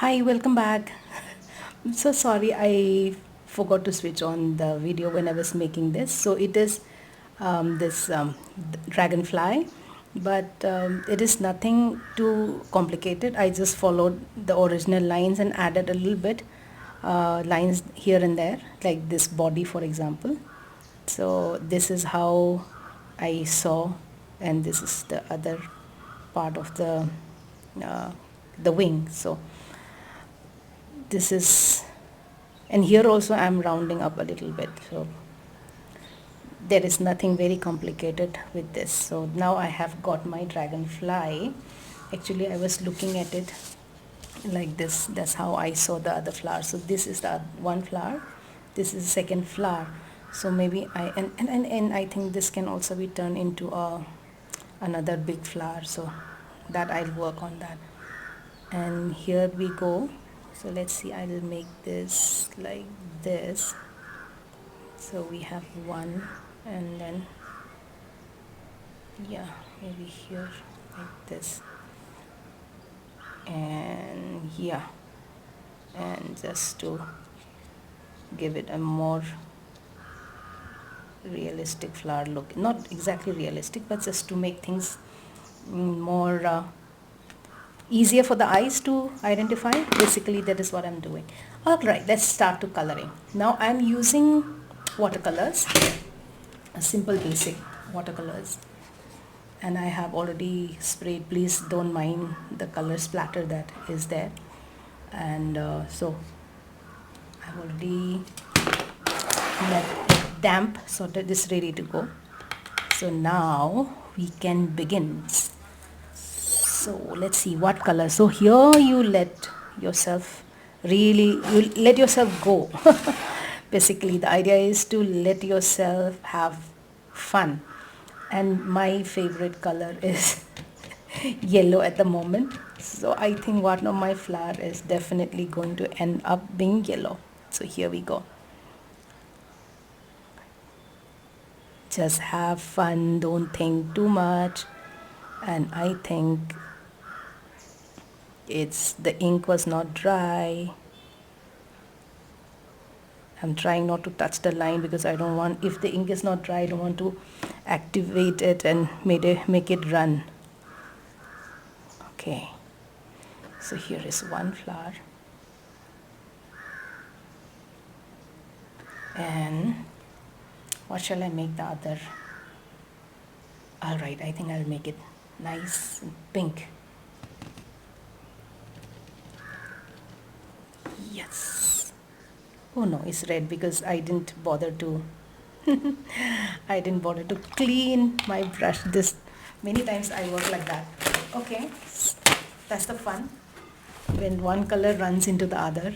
Hi, welcome back. I'm so sorry I forgot to switch on the video when I was making this. So it is this dragonfly, but it is nothing too complicated. I just followed the original lines and added a little bit lines here and there, like this body, for example. So this is how I saw, and this is the other part of uh, the wing. So this is, and here also I'm rounding up a little bit, so there is nothing very complicated with this. So now I have got my dragonfly. Actually I was looking at it like this. That's how I saw the other flower. So this is the one flower, this is the second flower. So maybe and I think this can also be turned into another big flower, so that I'll work on that. And here we go. So let's see, I will make this like this. So we have one, and then yeah, maybe here like this, and yeah, and just to give it a more realistic flower look, not exactly realistic, but just to make things more easier for the eyes to identify. Basically that is what I'm doing. Alright, let's start to coloring. Now I'm using watercolors, a simple basic watercolors, and I have already sprayed. Please don't mind the color splatter that is there. And so I've already let it damp so that it is ready to go. So now we can begin. So let's see what color. So here you let yourself go. Basically the idea is to let yourself have fun, and my favorite color is yellow at the moment. So I think one of my flower is definitely going to end up being yellow. So here we go. Just have fun, don't think too much. And I think it's the ink was not dry. I'm trying not to touch the line because I don't want, if the ink is not dry, I don't want to activate it and make it run. Okay, so here is one flower, and what shall I make the other? Alright, I think I'll make it nice and pink. Yes. Oh no, it's red because I didn't bother to I didn't bother to clean my brush. This many times I work like that. Okay, that's the fun when one color runs into the other.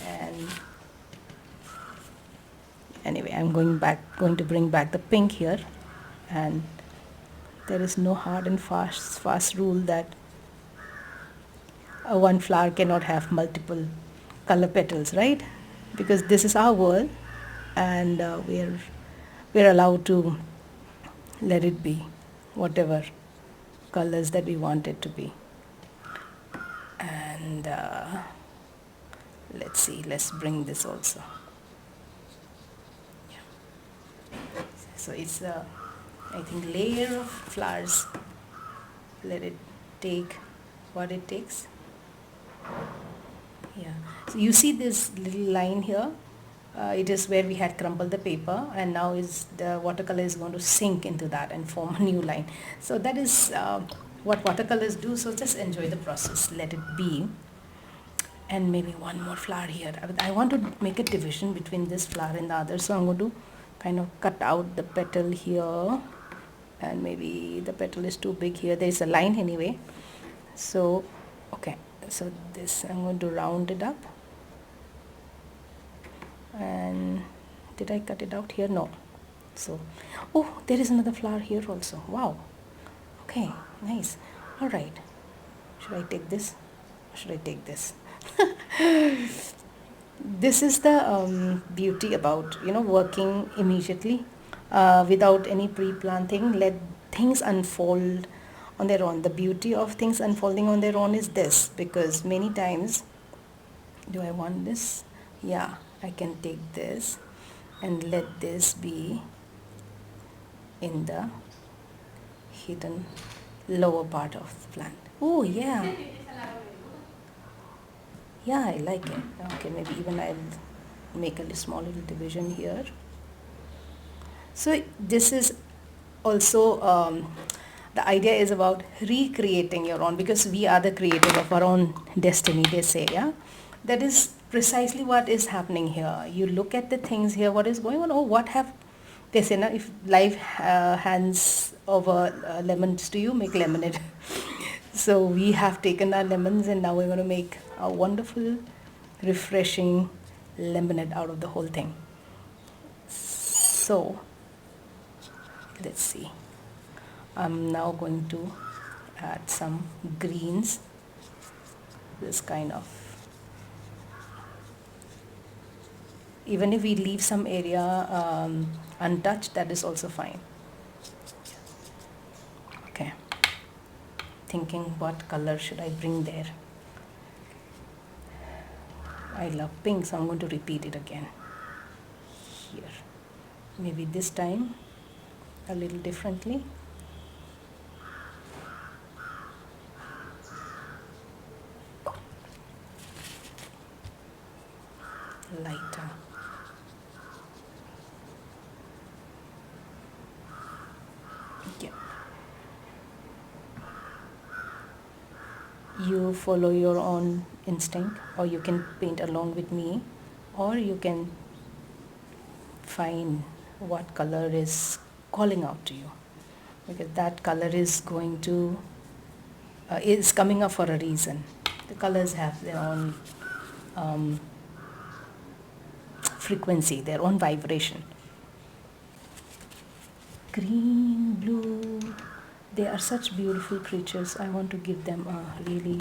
And anyway, I'm going to bring back the pink here, and there is no hard and fast rule that one flower cannot have multiple color petals, right? Because this is our world, and we're allowed to let it be whatever colors that we want it to be. And let's see, let's bring this also. Yeah. So it's a, I think, layer of flowers. Let it take what it takes. Yeah, so you see this little line here, it is where we had crumpled the paper, and now is the watercolor is going to sink into that and form a new line. So that is what watercolors do. So just enjoy the process, let it be. And maybe one more flower here. I want to make a division between this flower and the other, so I'm going to kind of cut out the petal here, and maybe the petal is too big here. There is a line anyway. So okay, so this I'm going to round it up. And did I cut it out here? No. So, oh, there is another flower here also. Wow. Okay, nice. All right, should I take this or should I take this? This is the beauty about working immediately without any pre-planning. Let things unfold on their own. The beauty of things unfolding on their own is this, because many times Do I want this? Yeah, I can take this and let this be in the hidden lower part of the plant. Oh yeah, yeah, I like it. Okay, maybe even I'll make a small little division here. So this is also the idea is about recreating your own, because we are the creator of our own destiny, they say. Yeah, that is precisely what is happening here. You look at the things here, what is going on. Oh, what have they say now, if life hands over lemons to you, make lemonade. So we have taken our lemons and now we're going to make a wonderful refreshing lemonade out of the whole thing. So let's see, I'm now going to add some greens, this kind of, even if we leave some area untouched, that is also fine. Okay, thinking what color should I bring there. I love pink, so I'm going to repeat it again here. Maybe this time a little differently. Lighter. Yeah. You follow your own instinct, or you can paint along with me, or you can find what color is calling out to you, because that color is going to is coming up for a reason. The colors have their own um, frequency, their own vibration. Green, blue, they are such beautiful creatures. I want to give them a really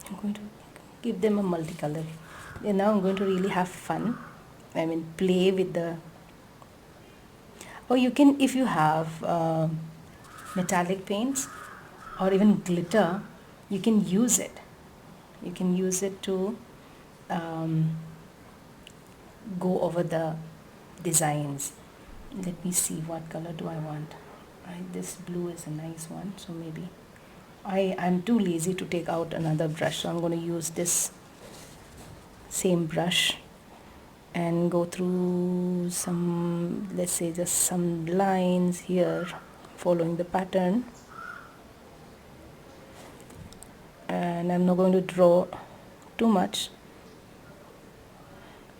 I'm going to give them a multicolor. And now I'm going to really have fun. I mean, play with the. Or you can, if you have metallic paints or even glitter, you can use it. You can use it to go over the designs. Let me see, what color do I want. This blue is a nice one, so maybe I'm too lazy to take out another brush, so I'm going to use this same brush and go through some, let's say just some lines here, following the pattern. And I'm not going to draw too much,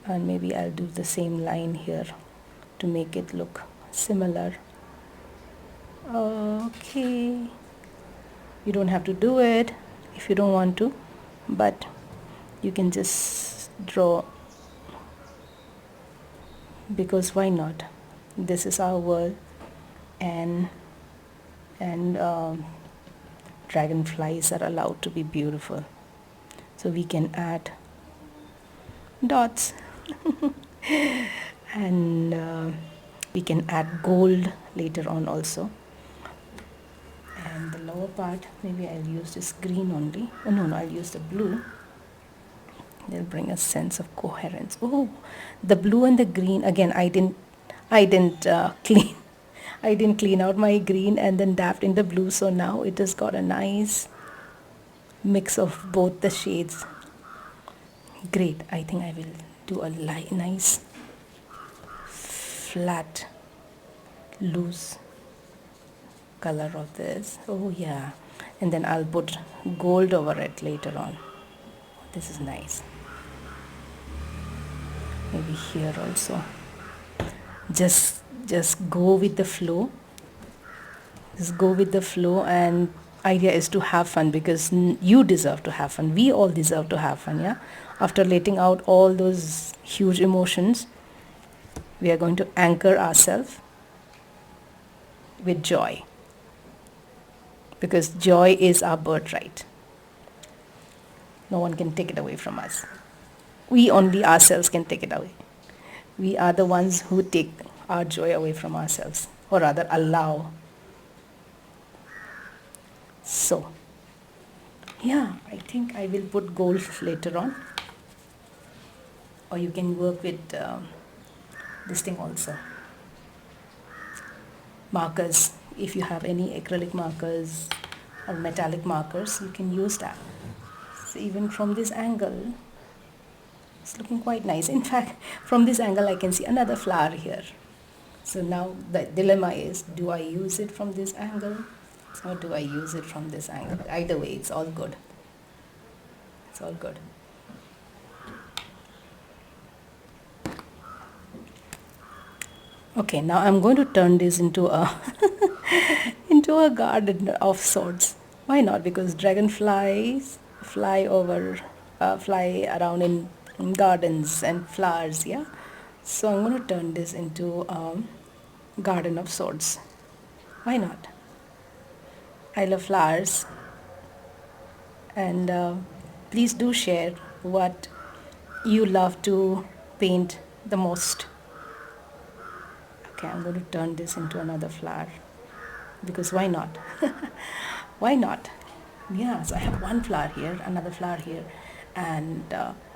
and maybe I'll do the same line here to make it look similar. Okay, you don't have to do it if you don't want to, but you can just draw, because why not? This is our world, and dragonflies are allowed to be beautiful, so we can add dots and we can add gold later on also. And the lower part, maybe I'll use this green only. Oh no, I'll use the blue. They'll bring a sense of coherence. Oh, the blue and the green again. I didn't clean. I didn't clean out my green and then dabbed in the blue, so now it has got a nice mix of both the shades. Great. I think I will do a nice flat loose color of this. Oh yeah, and then I'll put gold over it later on. This is nice. Maybe here also. Just go with the flow. Just go with the flow, and idea is to have fun, because you deserve to have fun. We all deserve to have fun, yeah? After letting out all those huge emotions, we are going to anchor ourselves with joy, because joy is our birthright. No one can take it away from us. We only ourselves can take it away. We are the ones who take our joy away from ourselves, or rather allow. So, yeah, I think I will put gold later on, or you can work with this thing also. Markers, if you have any acrylic markers or metallic markers, you can use that. So even from this angle, it's looking quite nice. In fact, from this angle, I can see another flower here. So now the dilemma is, do I use it from this angle or do I use it from this angle? Either way, it's all good. It's all good. Okay, now I'm going to turn this into a into a garden of sorts. Why not? Because dragonflies fly around in gardens and flowers. Yeah. So I'm going to turn this into a garden of sorts. Why not? I love flowers, and please do share what you love to paint the most. Okay, I'm going to turn this into another flower because why not? Why not? Yeah, so I have one flower here, another flower here, and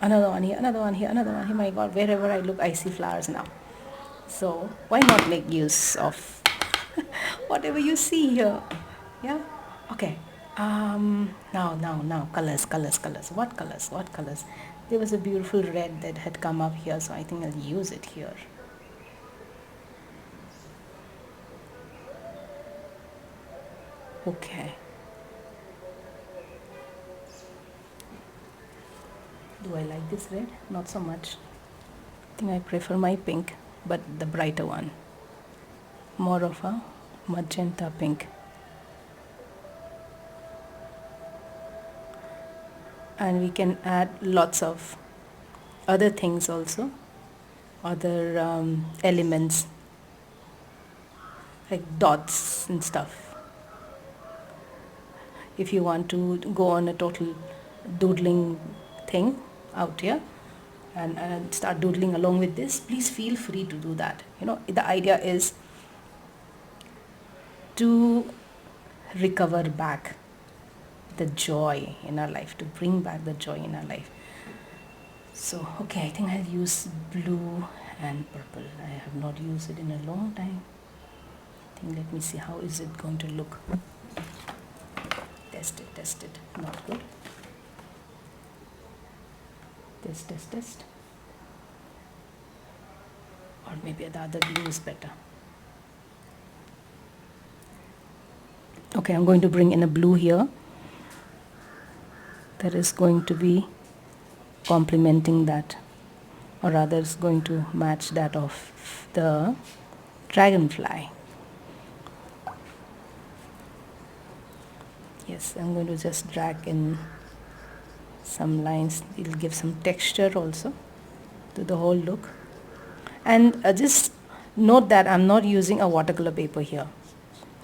another one here, another one here, another one here. My God, wherever I look, I see flowers now. So why not make use of whatever you see here? Yeah. Okay. Now, colors, colors, colors. What colors? What colors? There was a beautiful red that had come up here, so I think I'll use it here. Okay. Do I like this red? Not so much. I think I prefer my pink, but the brighter one. More of a magenta pink. And we can add lots of other things also, other elements like dots and stuff. If you want to go on a total doodling thing out here and start doodling along with this, please feel free to do that. The idea is to recover back the joy in our life, to bring back the joy in our life. So, okay, I think I'll use blue and purple. I have not used it in a long time. I think let me see how is it going to look. Test it. Not good. Test. Or maybe the other blue is better. Okay, I'm going to bring in a blue here. That is going to be complementing that, or rather is going to match that of the dragonfly. Yes, I'm going to just drag in some lines. It'll give some texture also to the whole look. And just note that I'm not using a watercolor paper here.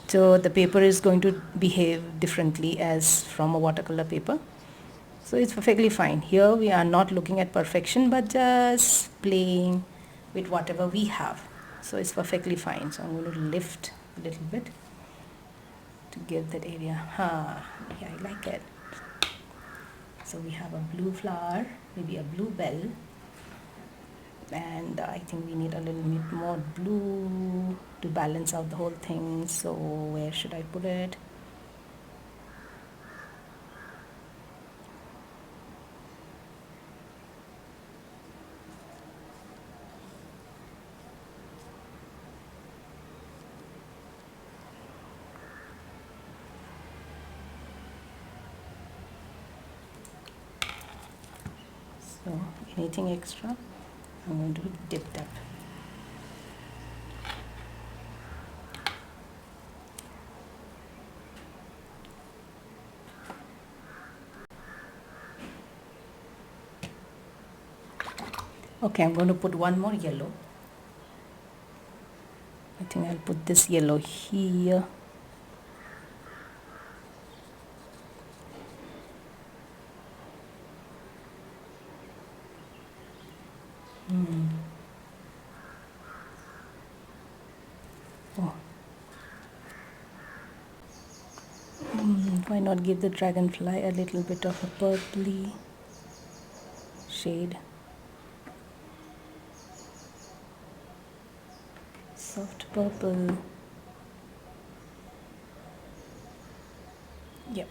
So the paper is going to behave differently as from a watercolor paper. So it's perfectly fine. Here we are not looking at perfection, but just playing with whatever we have. So it's perfectly fine. So I'm going to lift a little bit to give that area. Yeah, I like it. So we have a blue flower, maybe a blue bell. And I think we need a little bit more blue to balance out the whole thing. So where should I put it? So anything extra, I'm going to dip that. Okay, I'm going to put one more yellow. I think I'll put this yellow here. Oh, why not give the dragonfly a little bit of a purpley shade? Soft purple. Yep.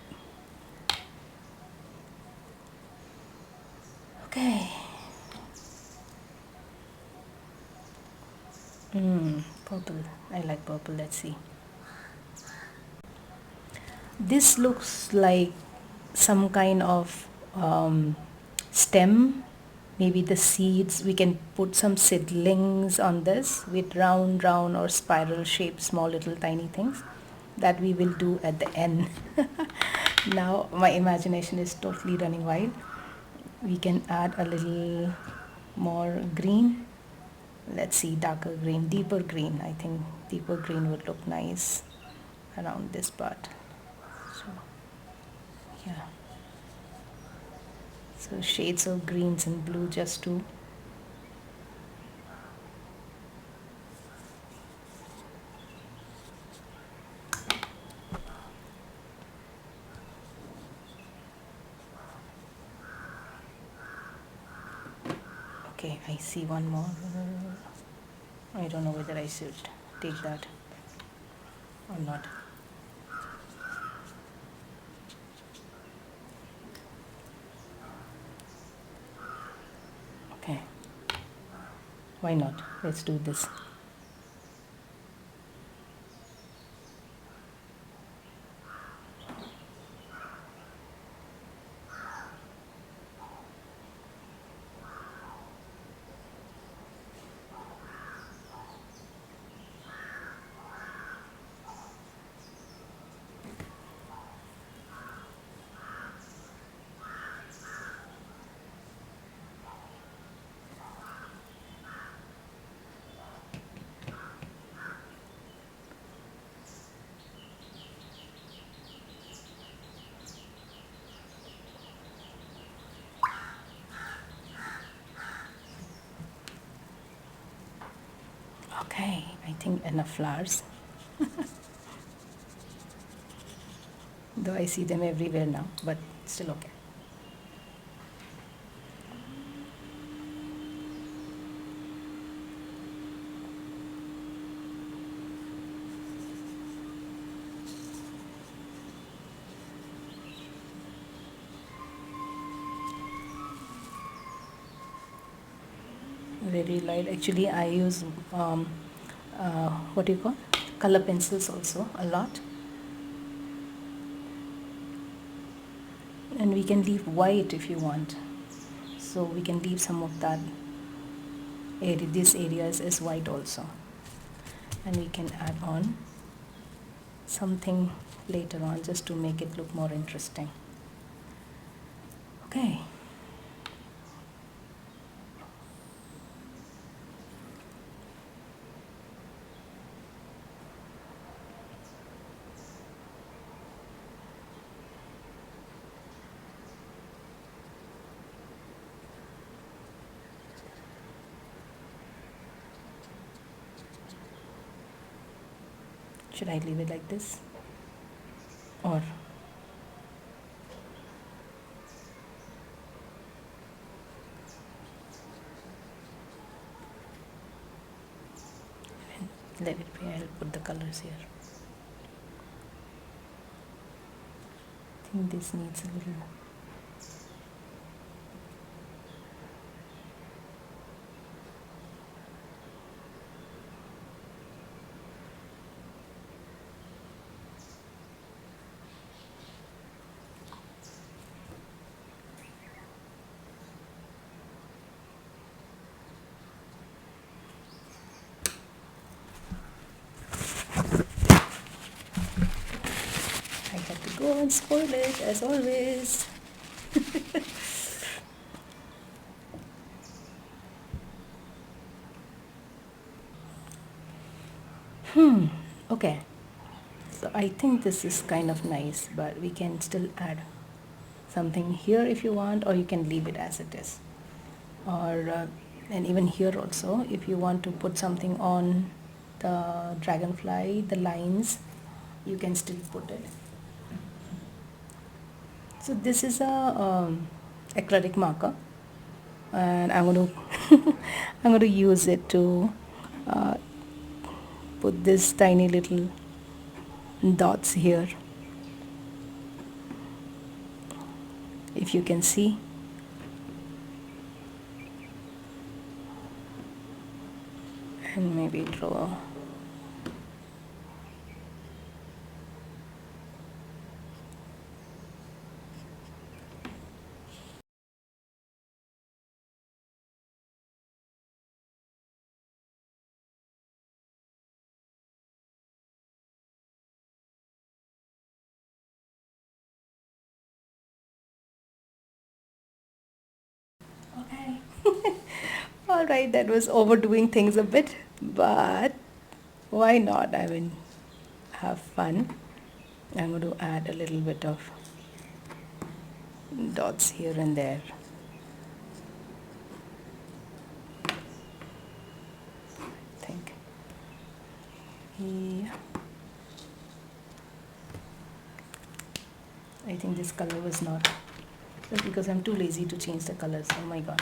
Okay. Purple. I like purple. Let's see. This looks like some kind of stem, maybe the seeds. We can put some seedlings on this with round or spiral shaped small little tiny things that we will do at the end. Now my imagination is totally running wild. We can add a little more green. Let's see, darker green, deeper green. I think deeper green would look nice around this part. So yeah, so shades of greens and blue just to okay, I see one more. I don't know whether I should take that or not. Okay, why not? Let's do this. Okay, I think enough flowers. Though I see them everywhere now, but still okay. Very light. Actually, I use what do you call color pencils also a lot, and we can leave white if you want. So we can leave some of that area. This areas is white also, and we can add on something later on just to make it look more interesting. Okay. Should I leave it like this or let it be? I'll put the colors here. I think this needs a little. I had to go and spoil it as always. Okay, so I think this is kind of nice, but we can still add something here if you want, or you can leave it as it is, or and even here also if you want to put something on the dragonfly, the lines, you can still put it. So this is a acrylic marker, and I'm going to I'm going to use it to uh, put this tiny little dots here, if you can see. And maybe draw. Okay. All right, that was overdoing things a bit, but why not? I mean, have fun. I'm going to add a little bit of dots here and there. I think. Yeah. I think this color was not, just because I'm too lazy to change the colors. Oh my god.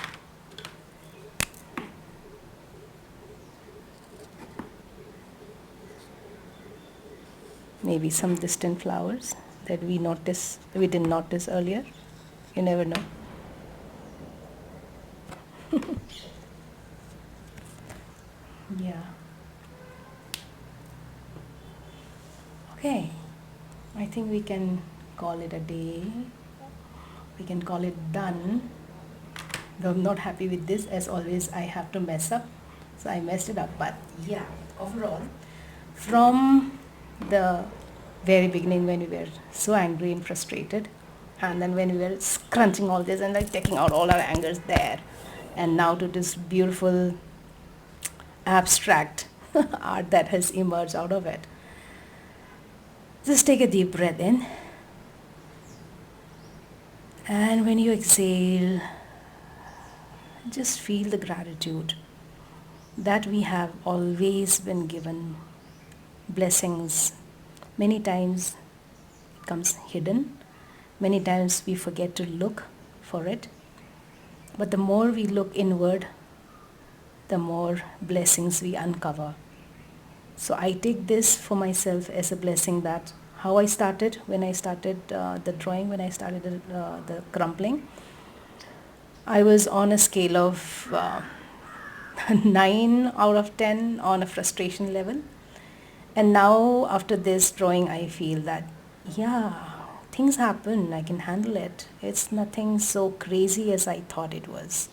Maybe some distant flowers that we didn't notice earlier. You never know. Yeah. Okay. I think we can call it a day. We can call it done. Though I'm not happy with this, as always I have to mess up. So I messed it up. But yeah, overall, from the very beginning, when we were so angry and frustrated, and then when we were scrunching all this and like taking out all our angers there, and now to this beautiful abstract art that has emerged out of it. Just take a deep breath in, and when you exhale, just feel the gratitude that we have always been given blessings. Many times it comes hidden, many times we forget to look for it, but the more we look inward, the more blessings we uncover. So I take this for myself as a blessing, that how I started, when I started the drawing, when I started the crumpling, I was on a scale of 9 out of 10 on a frustration level. And now after this drawing, I feel that, yeah, things happen, I can handle it. It's nothing so crazy as I thought it was.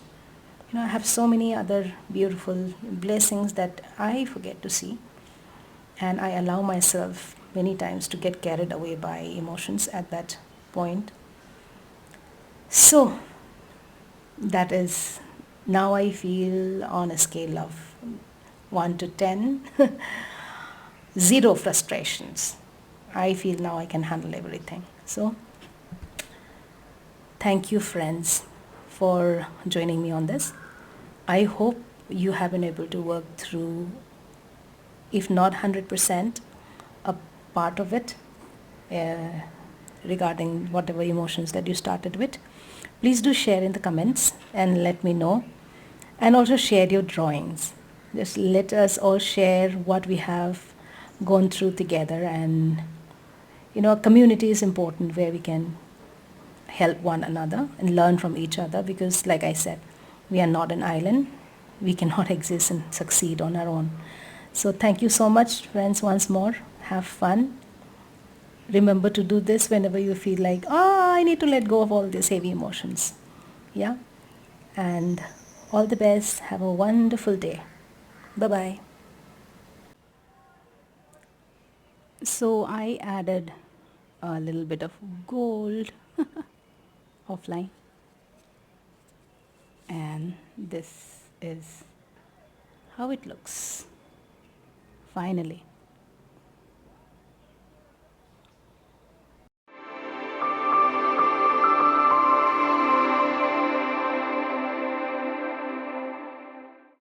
I have so many other beautiful blessings that I forget to see, and I allow myself many times to get carried away by emotions at that point. So that is, now I feel on a scale of 1 to 10, zero frustrations. I feel now I can handle everything. So thank you, friends, for joining me on this. I hope you have been able to work through, if not 100%, a part of it, uh, regarding whatever emotions that you started with. Please do share in the comments and let me know. And also share your drawings. Just let us all share what we have gone through together. And a community is important, where we can help one another and learn from each other, because like I said, we are not an island. We cannot exist and succeed on our own. So thank you so much, friends, once more. Have fun. Remember to do this whenever you feel like, I need to let go of all these heavy emotions. Yeah? And all the best. Have a wonderful day. Bye-bye. So I added a little bit of gold offline, and this is how it looks finally.